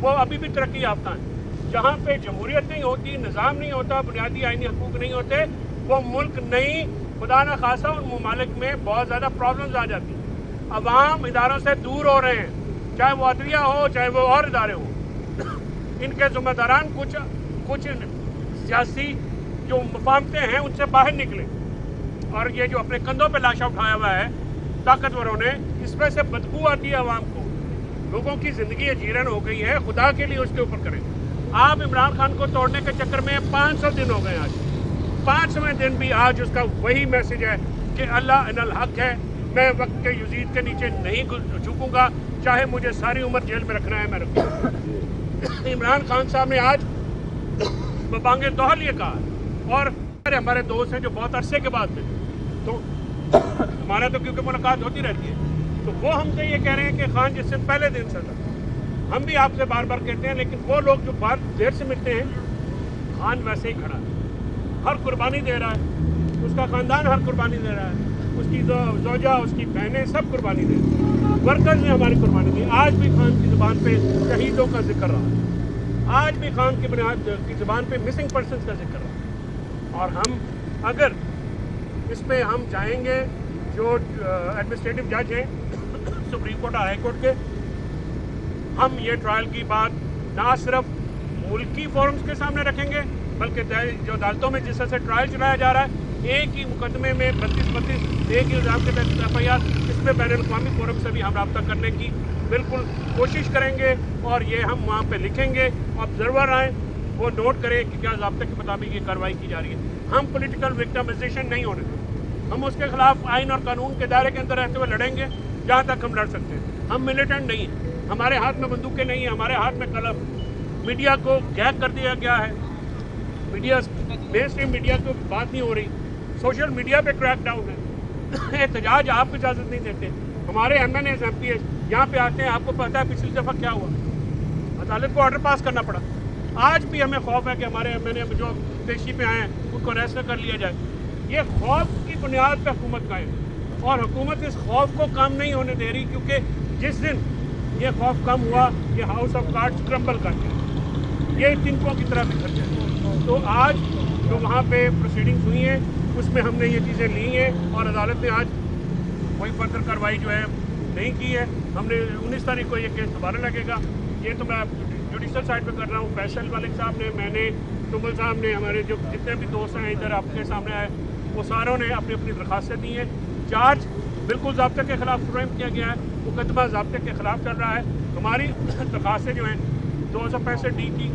وہ ابھی بھی ترقی یافتہ ہیں۔ جہاں پہ جمہوریت نہیں ہوتی، نظام نہیں ہوتا، بنیادی آئینی حقوق نہیں ہوتے، وہ ملک نہیں، خدا نہ خاصا ان ممالک میں بہت زیادہ پرابلمز آ جاتی ہیں۔ عوام اداروں سے دور ہو رہے ہیں، چاہے وہ عدلیہ ہو چاہے وہ اور ادارے ہوں۔ ان کے ذمہ داران کچھ سیاسی جو مفاہمتیں ہیں ان سے باہر نکلیں، اور یہ جو اپنے کندھوں پہ لاشا اٹھایا ہوا ہے طاقتوروں نے، اس میں سے بدبو آتی ہے عوام کو، لوگوں کی زندگی اجیرن ہو گئی ہے، خدا کے لیے اس کے اوپر کریں۔ آپ عمران خان کو توڑنے کے چکر میں 500 دن ہو گئے، آج 500ویں دن بھی آج اس کا وہی میسج ہے کہ اللہ ان الحق ہے، میں وقت کے یزید کے نیچے نہیں جھکوں گا، چاہے مجھے ساری عمر جیل میں رکھنا ہے میں رکھوں گا۔ عمران خان صاحب نے آج ببانگ دوحل یہ کہا، اور ہمارے دوست ہیں جو بہت عرصے کے بعد تھے، تو ہمارا تو کیونکہ ملاقات ہوتی رہتی ہے، تو وہ ہم سے یہ کہہ رہے ہیں کہ خان جس سے پہلے دن سے تھا، ہم بھی آپ سے بار بار کہتے ہیں، لیکن وہ لوگ جو بار دیر سے ملتے ہیں، خان ویسے ہی کھڑا ہے، ہر قربانی دے رہا ہے، اس کا خاندان ہر قربانی دے رہا ہے، اس کی زوجہ، اس کی بہنیں سب قربانی دے رہے ہیں، ورکرز نے ہماری قربانی دی۔ آج بھی خان کی زبان پہ شہیدوں کا ذکر رہا، آج بھی خان کی بنیاد کی زبان پہ مسنگ پرسنز کا ذکر رہا، اور ہم اگر اس پہ ہم جائیں گے، جو ایڈمنسٹریٹو جج ہیں سپریم کورٹ اور ہائی کورٹ کے، ہم یہ ٹرائل کی بات نہ صرف ملکی فورمز کے سامنے رکھیں گے، بلکہ جو عدالتوں میں جس طرح سے ٹرائل چلایا جا رہا ہے، ایک ہی مقدمے میں 32 ایک ہی الزام کے تحت FIR، اس پہ بین الاقوامی فورم سے بھی ہم رابطہ کرنے کی بالکل کوشش کریں گے، اور یہ ہم وہاں پہ لکھیں گے، آبزرور آئیں وہ نوٹ کریں کہ کیا ضابطے کے مطابق یہ کارروائی کی جا رہی ہے۔ ہم پولیٹیکل وکٹمائزیشن نہیں ہونے دیں، ہم اس کے خلاف آئین اور قانون کے دائرے کے اندر رہتے ہوئے لڑیں گے جہاں تک ہم لڑ سکتے ہیں۔ ہم ملیٹنٹ نہیں ہیں، ہمارے ہاتھ میں بندوقیں نہیں ہیں، ہمارے ہاتھ میں قلم۔ میڈیا کو گیگ کر دیا گیا ہے، میڈیا مین اسٹریم میڈیا کو بات نہیں ہو رہی، سوشل میڈیا پہ کریک ڈاؤن ہے، احتجاج آپ کو اجازت نہیں دیتے۔ ہمارے MNAs MPs یہاں پہ آتے ہیں، آپ کو پتہ ہے پچھلی دفعہ کیا ہوا، عدالت کو آرڈر پاس کرنا پڑا۔ آج بھی ہمیں خوف ہے کہ ہمارے MNA جو پیشی پہ آئے ہیں ان کو ریسٹ کر لیا جائے۔ یہ خوف کی بنیاد پہ حکومت قائم ہے، اور حکومت اس خوف کو کم نہیں ہونے دے رہی، کیونکہ جس دن یہ خوف کم ہوا، یہ ہاؤس آف کارڈز کرمبل کر گیا، یہ تنکوں کی طرح بکھر جائے۔ تو آج جو وہاں پہ پروسیڈنگز ہوئی ہیں اس میں ہم نے یہ چیزیں لی ہیں، اور عدالت نے آج کوئی فردر کارروائی جو ہے نہیں کی ہے۔ ہم نے 19 تاریخ کو یہ کیس دوبارہ لگے گا، یہ تو میں جوڈیشل سائڈ پہ کر رہا ہوں، فیصل ملک صاحب نے، میں نے، تمل صاحب نے، ہمارے جو جتنے بھی دوست ہیں ادھر آپ کے سامنے آئے، وہ ساروں نے اپنی اپنی درخواستیں دی ہیں۔ چارج بالکل ضابطے کے خلاف فریم کیا گیا ہے، مقدمہ ضابطے کے خلاف چل رہا ہے۔ ہماری درخواستیں جو ہیں 265D کی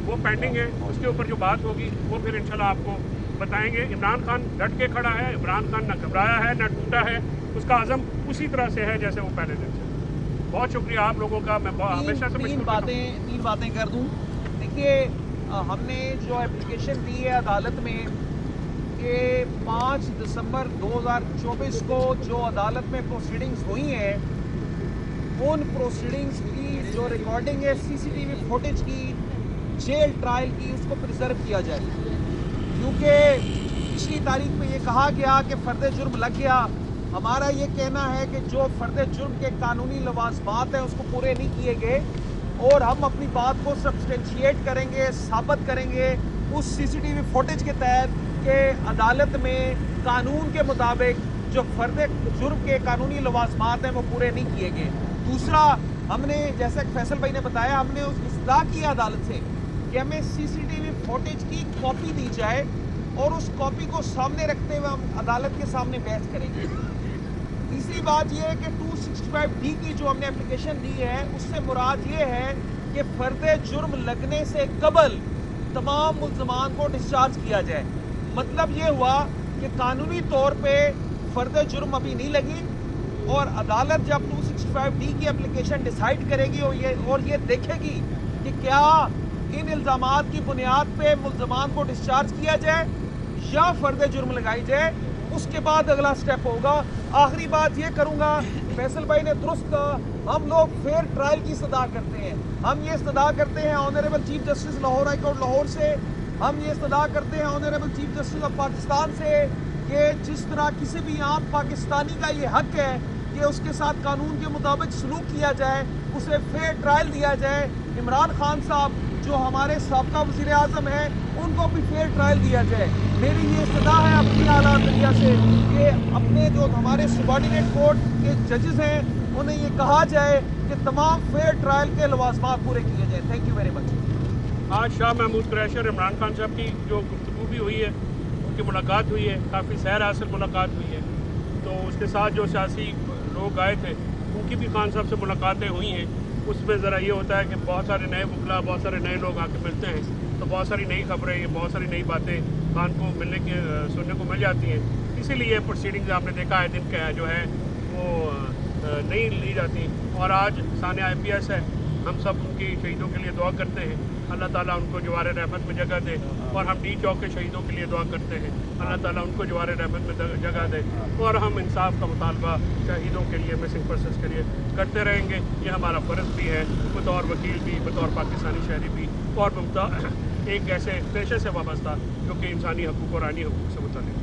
وہ پینڈنگ ہے، اس کے اوپر جو بات ہوگی وہ پھر انشاءاللہ آپ کو بتائیں گے۔ عمران خان ڈٹ کے کھڑا ہے، عمران خان نہ گھبرایا ہے نہ ٹوٹا ہے، اس کا عزم اسی طرح سے ہے جیسے وہ پہلے دن سے۔ بہت شکریہ آپ لوگوں کا، میں ہمیشہ سے تین باتیں کر دوں۔ دیکھیے، ہم نے جو اپلیکیشن دی ہے عدالت میں کہ 5 دسمبر 2024 کو جو عدالت میں پروسیڈنگز ہوئی ہیں، ان پروسیڈنگز کی جو ریکارڈنگ ہے CCTV فوٹیج کی، جیل ٹرائل کی، اس کو پرزرو کیا جائے، کیونکہ پچھلی تاریخ میں یہ کہا گیا کہ فرد جرم لگ گیا۔ ہمارا یہ کہنا ہے کہ جو فرد جرم کے قانونی لوازمات ہیں اس کو پورے نہیں کیے گئے، اور ہم اپنی بات کو سبسٹینشیٹ کریں گے، ثابت کریں گے اس CCTV فوٹیج کے تحت کہ عدالت میں قانون کے مطابق جو فرد جرم کے قانونی لوازمات ہیں وہ پورے نہیں کیے گئے۔ دوسرا، ہم نے جیسا کہ فیصل بھائی نے بتایا، ہم نے اس استدعا کی عدالت سے کہ ہمیں CCTV فوٹیج کی کاپی دی جائے، اور اس کاپی کو سامنے رکھتے ہوئے ہم عدالت کے سامنے بحث کریں گے۔ تیسری بات یہ ہے کہ 265D کی جو ہم نے اپلیکیشن دی ہے، اس سے مراد یہ ہے کہ فرد جرم لگنے سے قبل تمام ملزمان کو ڈسچارج کیا جائے۔ مطلب یہ ہوا کہ قانونی طور پہ فرد جرم ابھی نہیں لگی، اور عدالت جب 265D کی اپلیکیشن ڈیسائیڈ کرے گی اور یہ دیکھے گی کہ کیا ان الزامات کی بنیاد پہ ملزمان کو ڈسچارج کیا جائے یا فرد جرم لگائی جائے، اس کے بعد اگلا سٹیپ ہوگا۔ آخری بات یہ کروں گا، فیصل بھائی نے درست کہا، ہم لوگ فیئر ٹرائل کی استدعا کرتے ہیں۔ ہم یہ استدعا کرتے ہیں honourable chief justice Lahore high court Lahore سے، ہم یہ استدعا کرتے ہیں honourable chief justice of Pakistan سے، کہ جس طرح کسی بھی عام پاکستانی کا یہ حق ہے کہ کہ اس کے ساتھ قانون کے مطابق سلوک کیا جائے, اسے فیئر ٹرائل دیا جائے. عمران خان صاحب جو ہمارے سابقہ وزیر اعظم ہیں ان کو بھی فیئر ٹرائل دیا جائے. میری یہ استدعا ہے اپنی اعلیٰ عدلیہ سے کہ اپنے جو ہمارے سبارڈینیٹ کورٹ کے ججز ہیں انہیں یہ کہا جائے کہ تمام فیئر ٹرائل کے لوازمات پورے کیے جائیں. Thank you very much. آج شاہ محمود قریشی اور عمران خان صاحب کی جو گفتگو بھی ہوئی ہے, ان کی ملاقات ہوئی ہے, کافی سیر حاصل ملاقات ہوئی ہے. تو اس کے ساتھ جو سیاسی لوگ آئے تھے ان کی بھی خان صاحب سے ملاقاتیں ہوئی ہیں. اس میں ذرا یہ ہوتا ہے کہ بہت سارے نئے وکلا, بہت سارے نئے لوگ آ کے ملتے ہیں تو بہت ساری نئی خبریں, بہت ساری نئی باتیں خان کو ملنے کی سننے کو مل جاتی ہیں. اسی لیے پروسیڈنگز آپ نے دیکھا ہے دن کا جو ہے وہ نہیں لی جاتی. اور آج ثانیہ IPS ہے, ہم سب ان کی شہیدوں کے لیے دعا کرتے ہیں, اللہ تعالیٰ ان کو جوار رحمت میں جگہ دے. اور ہم ڈی چوک کے شہیدوں کے لیے دعا کرتے ہیں, اللہ تعالیٰ ان کو جوار رحمت میں جگہ دے. اور ہم انصاف کا مطالبہ شہیدوں کے لیے, مسنگ پرسنس کے لیے کرتے رہیں گے. یہ ہمارا فرض بھی ہے بطور وکیل بھی, بطور پاکستانی شہری بھی, اور ایک ایسے پیشے سے وابستہ جو کہ انسانی حقوق اور آئینی حقوق سے متعلق.